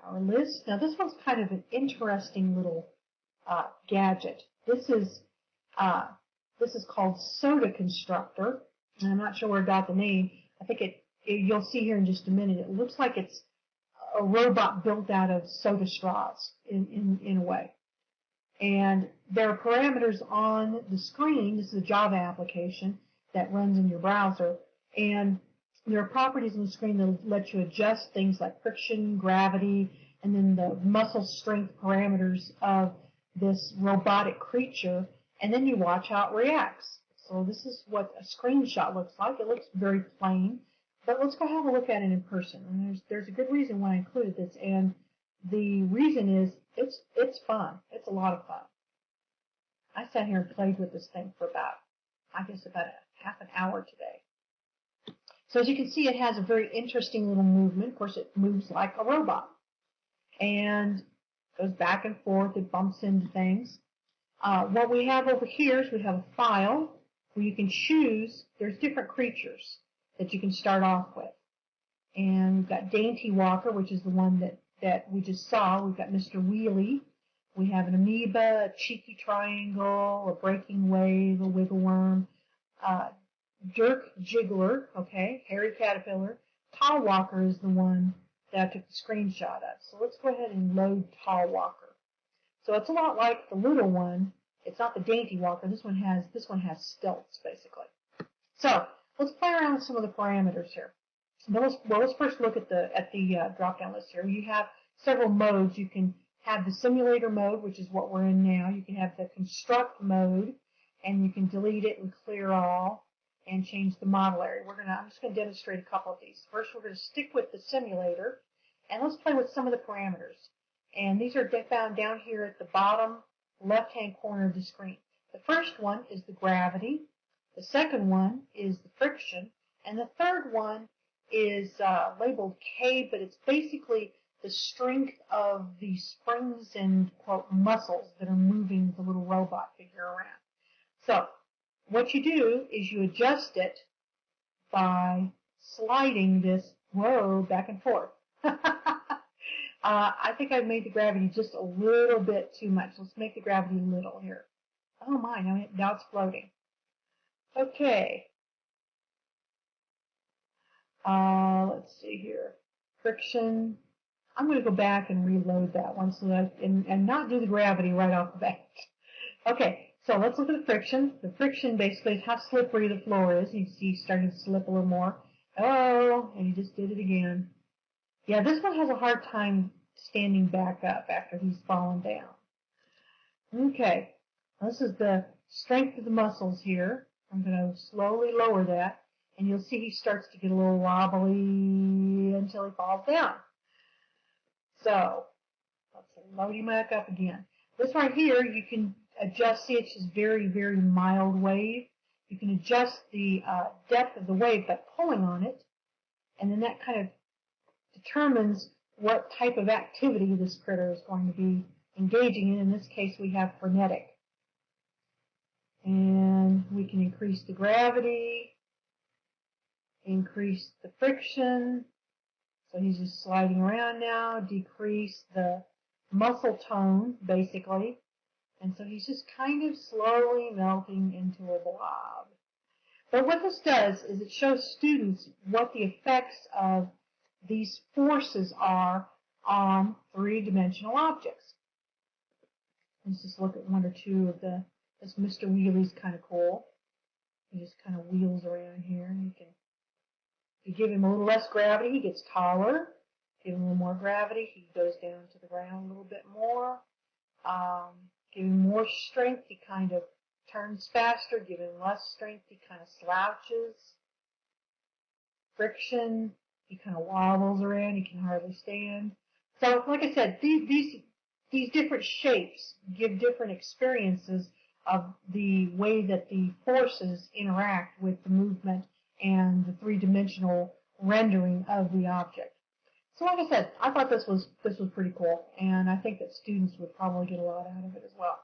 our list. Now this one's kind of an interesting little gadget. This is called Soda Constructor, and I'm not sure where I got the name. I think you'll see here in just a minute. It looks like it's a robot built out of soda straws in a way. And there are parameters on the screen. This is a Java application that runs in your browser, and there are properties on the screen that let you adjust things like friction, gravity, and then the muscle strength parameters of this robotic creature, and then you watch how it reacts. So this is what a screenshot looks like. It looks very plain, but let's go have a look at it in person. And there's a good reason why I included this, and the reason is it's fun. It's a lot of fun. I sat here and played with this thing for about half an hour today. So as you can see, it has a very interesting little movement. Of course, it moves like a robot and goes back and forth. It bumps into things. What we have over here is we have a file where you can choose. There's different creatures that you can start off with. And we've got Dainty Walker, which is the one that we just saw. We've got Mr. Wheelie. We have an amoeba, a cheeky triangle, a breaking wave, a wiggle worm, Dirk Jiggler, okay, hairy caterpillar. Tall Walker is the one that I took the screenshot of. So let's go ahead and load Tall Walker. So it's a lot like the little one. It's not the Dainty Walker. This one has stilts basically. So let's play around with some of the parameters here. Let's first look at the drop-down list here. You have several modes. You can have the simulator mode, which is what we're in now. You can have the construct mode, and you can delete it and clear all and change the model area. I'm just going to demonstrate a couple of these. First, we're going to stick with the simulator, and let's play with some of the parameters. And these are found down here at the bottom left-hand corner of the screen. The first one is the gravity. The second one is the friction. And the third one is labeled K, but it's basically the strength of the springs and, quote, muscles that are moving the little robot figure around. So what you do is you adjust it by sliding this, back and forth. I think I've made the gravity just a little bit too much. Let's make the gravity little here. Oh my, now it's floating. Okay. Let's see here. Friction. I'm going to go back and reload that one so that and not do the gravity right off the bat. Okay. So let's look at the friction. The friction basically is how slippery the floor is. You see he's starting to slip a little more. Oh, and he just did it again. Yeah, this one has a hard time standing back up after he's fallen down. Okay, this is the strength of the muscles here. I'm going to slowly lower that, and you'll see he starts to get a little wobbly until he falls down. So let's load him back up again. This right here, you can adjust. See, it's just very, very mild wave. You can adjust the depth of the wave by pulling on it, and then that kind of determines what type of activity this critter is going to be engaging in. In this case, we have frenetic. And we can increase the gravity, increase the friction. So he's just sliding around now, decrease the muscle tone, basically. And so he's just kind of slowly melting into a blob. But what this does is it shows students what the effects of these forces are on three-dimensional objects. Let's just look at one or two of this Mr. Wheelie's kind of cool. He just kind of wheels around here. And if you give him a little less gravity, he gets taller. Give him a little more gravity, he goes down to the ground a little bit more. Give him more strength, he kind of turns faster. Give him less strength, he kind of slouches. Friction, he kind of wobbles around, he can hardly stand. So, like I said, these different shapes give different experiences of the way that the forces interact with the movement and the three-dimensional rendering of the object. So, like I said, I thought this was pretty cool, and I think that students would probably get a lot out of it as well.